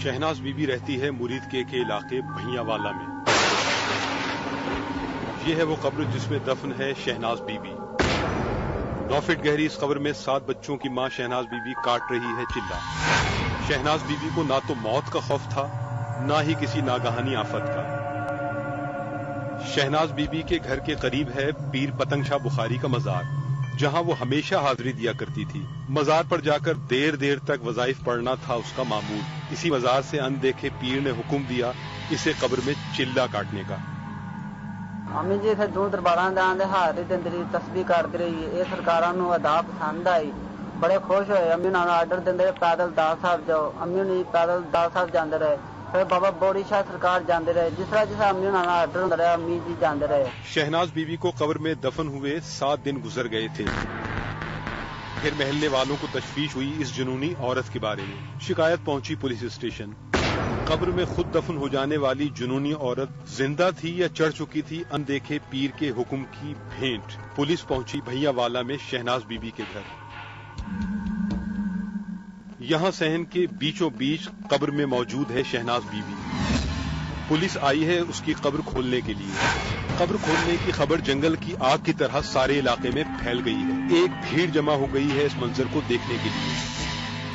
शहनाज बीबी रहती है मुरीद के इलाके भैयावाला में। ये है वो कब्र जिसमें दफन है शहनाज बीबी। 9 फीट गहरी इस कब्र में 7 बच्चों की मां शहनाज बीबी काट रही है चिल्ला। शहनाज बीबी को ना तो मौत का खौफ था, ना ही किसी नागहानी आफत का। शहनाज बीबी के घर के करीब है पीर पतंग शाह बुखारी का मजार, जहां वो हमेशा हाजिरी दिया करती थी। मजार पर जाकर देर देर तक वज़ाइफ पढ़ना था उसका मामूल। इसी मजार से अनदेखे पीर ने हुक्म दिया इसे कब्र में चिल्ला काटने का। अम्मी जी इत्थे दो दरबारां दा आंदे हाजिरी दिंदी रही, तस्बीह करदी रही। ये सरकारां नूं अदा पसंद आई, बड़े खुश होए। अम्मी नाल आर्डर दिंदे रहे पैदल दाल साहब जाओ। अम्मी ने पैदल दाल साहब जांदे रहे। फिर बाबा बौड़ी शाह सरकार जांदे रहे। जिस तरह अम्मी नाल आर्डर हुंदा रहा अम्मी जी जांदे रहे। शहनाज बीबी को कब्र में दफन हुए 7 दिन गुजर गए थे। फिर महल्ले वालों को तशवीश हुई इस जुनूनी औरत के बारे में। शिकायत पहुंची पुलिस स्टेशन। कब्र में खुद दफन हो जाने वाली जुनूनी औरत जिंदा थी या चढ़ चुकी थी अनदेखे पीर के हुक्म की भेंट। पुलिस पहुंची भैयावाला में शहनाज बीबी के घर। यहां सहन के बीचों बीच कब्र में मौजूद है शहनाज बीबी। पुलिस आई है उसकी कब्र खोलने के लिए। कब्र खोलने की खबर जंगल की आग की तरह सारे इलाके में फैल गई है। एक भीड़ जमा हो गई है इस मंजर को देखने के लिए।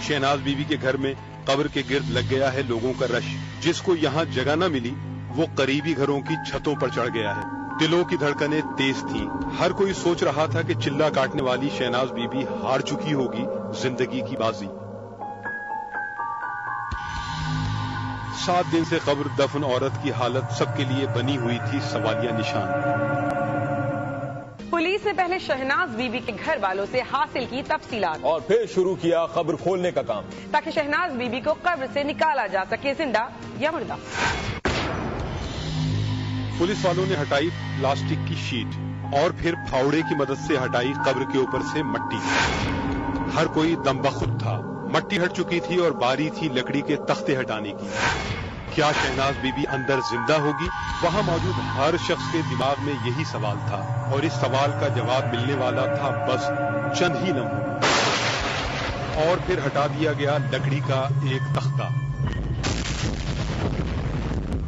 शहनाज बीबी के घर में कब्र के गिर्द लग गया है लोगों का रश। जिसको यहाँ जगह न मिली वो करीबी घरों की छतों पर चढ़ गया है। दिलों की धड़कनें तेज थीं। हर कोई सोच रहा था कि चिल्ला काटने वाली शहनाज बीबी हार चुकी होगी जिंदगी की बाजी। 7 दिन से कब्र दफन औरत की हालत सबके लिए बनी हुई थी सवालिया निशान। पुलिस ने पहले शहनाज बीबी के घर वालों से हासिल की तफसीलात और फिर शुरू किया कब्र खोलने का काम, ताकि शहनाज बीबी को कब्र से निकाला जा सके, जिंदा या मुर्दा। पुलिस वालों ने हटाई प्लास्टिक की शीट और फिर फावड़े की मदद से हटाई कब्र के ऊपर से मट्टी। हर कोई दमबख्त था। मट्टी हट चुकी थी और बारी थी लकड़ी के तख्ते हटाने की। क्या शहनाज बीबी अंदर जिंदा होगी? वहां मौजूद हर शख्स के दिमाग में यही सवाल था और इस सवाल का जवाब मिलने वाला था बस चंद ही लम्हों में। और फिर हटा दिया गया लकड़ी का एक तख्ता।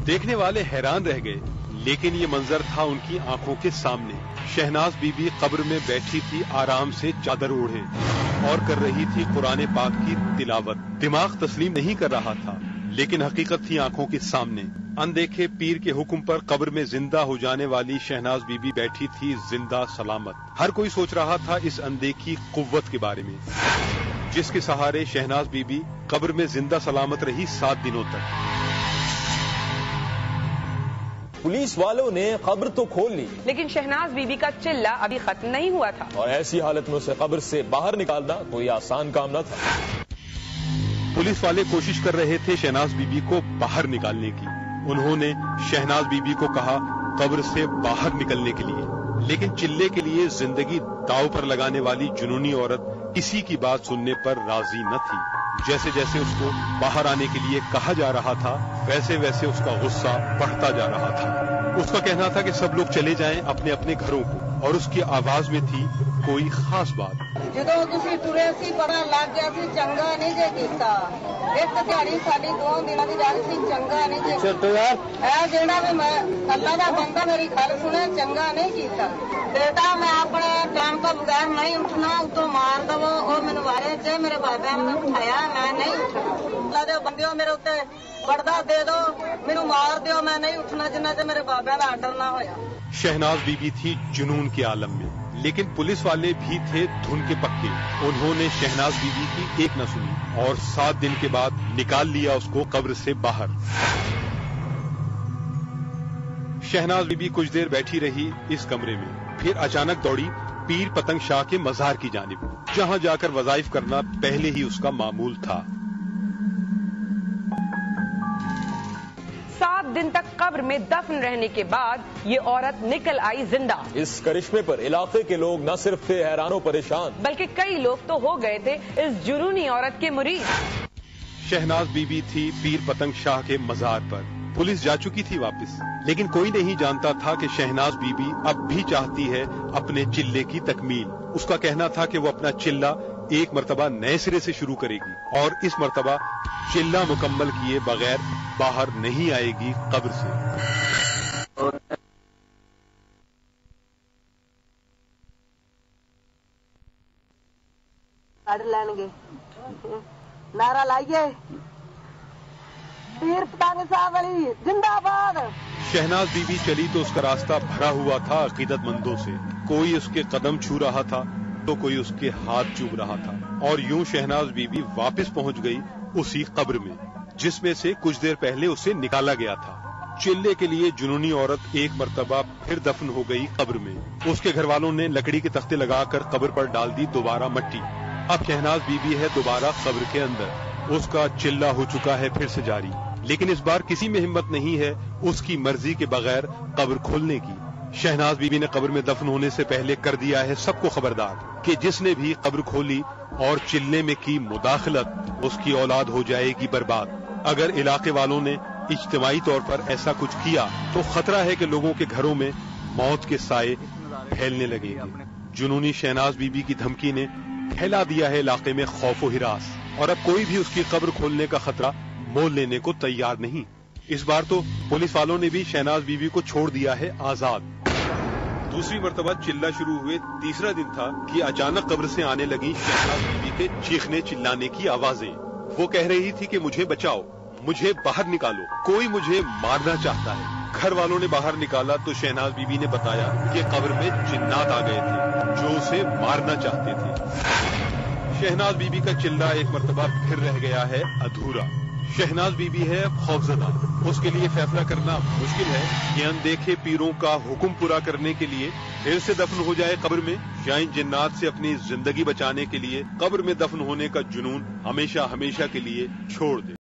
देखने वाले हैरान रह गए, लेकिन ये मंजर था उनकी आंखों के सामने। शहनाज बीबी कब्र में बैठी थी आराम से चादर ओढ़े और कर रही थी कुरान पाक की तिलावत। दिमाग तस्लीम नहीं कर रहा था, लेकिन हकीकत थी आंखों के सामने। अनदेखे पीर के हुक्म पर कब्र में जिंदा हो जाने वाली शहनाज बीबी बैठी थी जिंदा सलामत। हर कोई सोच रहा था इस अनदेखी कुव्वत के बारे में, जिसके सहारे शहनाज बीबी कब्र में जिंदा सलामत रही 7 दिनों तक। पुलिस वालों ने कब्र तो खोल ली, लेकिन शहनाज बीबी का चिल्ला अभी खत्म नहीं हुआ था। और ऐसी हालत में उसे कब्र से बाहर निकालना कोई आसान काम न था। पुलिस वाले कोशिश कर रहे थे शहनाज बीबी को बाहर निकालने की। उन्होंने शहनाज बीबी को कहा कब्र से बाहर निकलने के लिए, लेकिन चिल्ले के लिए जिंदगी दांव पर लगाने वाली जुनूनी औरत किसी की बात सुनने पर राजी न थी। जैसे जैसे उसको बाहर आने के लिए कहा जा रहा था, वैसे वैसे उसका गुस्सा बढ़ता जा रहा था। उसका कहना था कि सब लोग चले जाएं अपने अपने घरों को, और उसकी आवाज में थी कोई खास बात। ਜਦੋਂ ਤੁਸੀਂ ਤੁਰੇ ਸੀ ਪਤਾ ਲੱਗ ਗਿਆ ਸੀ ਚੰਗਾ ਨਹੀਂ ਜੇ ਕੀਤਾ। ਇੱਕ ਦਿਹਾੜੀ ਸਾਡੀ 2 ਦਿਨਾਂ ਦੀ ਗੱਲ ਸੀ, ਚੰਗਾ ਨਹੀਂ ਜੇ ਕੀਤਾ। ਇਹ ਜਿਹੜਾ ਵੀ ਮੈਂ ਅੱਲਾ ਦਾ ਬੰਦਾ ਮੇਰੀ ਗੱਲ ਸੁਣੇ, ਚੰਗਾ ਨਹੀਂ ਕੀਤਾ। ਬੇਟਾ ਮੈਂ ਆਪਣੇ ਟਾਈਮ ਤੋਂ ਬਗੈਰ ਨਹੀਂ ਉੱਠਣਾ, ਉਤੋਂ ਮਾਰ ਦਵੋ ਉਹ ਮੈਨੂੰ ਵਾਰੇ ਜੇ ਮੇਰੇ ਬਾਬਾ ਨੇ ਉਠਾਇਆ ਮੈਂ ਨਹੀਂ ਉੱਠਣਾ। ਅੱਲਾ ਦੇ ਬੰਦਿਓ ਮੇਰੇ ਉੱਤੇ ਪਰਦਾ ਦੇ ਦਿਓ, ਮੈਨੂੰ ਮਾਰ ਦਿਓ, ਮੈਂ ਨਹੀਂ ਉੱਠਣਾ ਜਿੰਨਾ ਚਿਰ ਮੇਰੇ ਬਾਬਾ ਦਾ ਆਰਡਰ ਨਾ ਹੋਇਆ। शहनाज बीबी थी जुनून के आलम में, लेकिन पुलिस वाले भी थे धुन के पक्के। उन्होंने शहनाज बीबी की एक न सुनी और 7 दिन के बाद निकाल लिया उसको कब्र से बाहर। शहनाज बीबी कुछ देर बैठी रही इस कमरे में, फिर अचानक दौड़ी पीर पतंग शाह के मजार की जानिब, जहां जाकर वज़ाइफ करना पहले ही उसका मामूल था। 7 दिन तक कब्र में दफन रहने के बाद ये औरत निकल आई जिंदा। इस करिश्मे पर इलाके के लोग न सिर्फ थे हैरानो परेशान, बल्कि कई लोग तो हो गए थे इस जुनूनी औरत के मुरीद। शहनाज बीबी थी पीर पतंग शाह के मजार पर। पुलिस जा चुकी थी वापस, लेकिन कोई नहीं जानता था कि शहनाज बीबी अब भी चाहती है अपने चिल्ले की तकमील। उसका कहना था कि वो अपना चिल्ला एक मरतबा नए सिरे से शुरू करेगी और इस मरतबा चिल्ला मुकम्मल किए बगैर बाहर नहीं आएगी कब्र से। नारा लाइए, पीर पतानी साहब अली जिंदाबाद। शहनाज बीबी चली तो उसका रास्ता भरा हुआ था अकीदतमंदों से। कोई उसके कदम छू रहा था तो कोई उसके हाथ चूम रहा था और यूं शहनाज बीबी वापस पहुंच गई उसी कब्र में जिसमें से कुछ देर पहले उसे निकाला गया था। चिल्ले के लिए जुनूनी औरत एक मरतबा फिर दफन हो गई कब्र में। उसके घर वालों ने लकड़ी के तख्ते लगाकर कब्र पर डाल दी दोबारा मट्टी। अब शहनाज बीबी है दोबारा कब्र के अंदर। उसका चिल्ला हो चुका है फिर से जारी, लेकिन इस बार किसी में हिम्मत नहीं है उसकी मर्जी के बगैर कब्र खोलने की। शहनाज बीबी ने कब्र में दफन होने से पहले कर दिया है सबको खबरदार कि जिसने भी कब्र खोली और चिल्ले में की मुदाखलत उसकी औलाद हो जाएगी बर्बाद। अगर इलाके वालों ने इज्तिमाई तौर पर ऐसा कुछ किया तो खतरा है कि लोगों के घरों में मौत के साए फैलने लगेंगे। जुनूनी शहनाज बीबी की धमकी ने फैला दिया है इलाके में खौफ व हिरास और अब कोई भी उसकी कब्र खोलने का खतरा मोल लेने को तैयार नहीं। इस बार तो पुलिस वालों ने भी शहनाज बीबी को छोड़ दिया है आजाद। दूसरी मरतबा चिल्ला शुरू हुए तीसरा दिन था कि अचानक कब्र से आने लगी शहनाज बीबी के चीखने चिल्लाने की आवाजें। वो कह रही थी कि मुझे बचाओ, मुझे बाहर निकालो, कोई मुझे मारना चाहता है। घर वालों ने बाहर निकाला तो शहनाज बीबी ने बताया कि कब्र में जिन्नात आ गए थे जो उसे मारना चाहते थे। शहनाज बीबी का चिल्ला एक मरतबा फिर रह गया है अधूरा। शहनाज बीबी है खौफजदा, उसके लिए फैसला करना मुश्किल है कि अनदेखे पीरों का हुक्म पूरा करने के लिए फिर से दफन हो जाए कब्र में या इन जिन्नात से अपनी जिंदगी बचाने के लिए कब्र में दफन होने का जुनून हमेशा हमेशा के लिए छोड़ दे।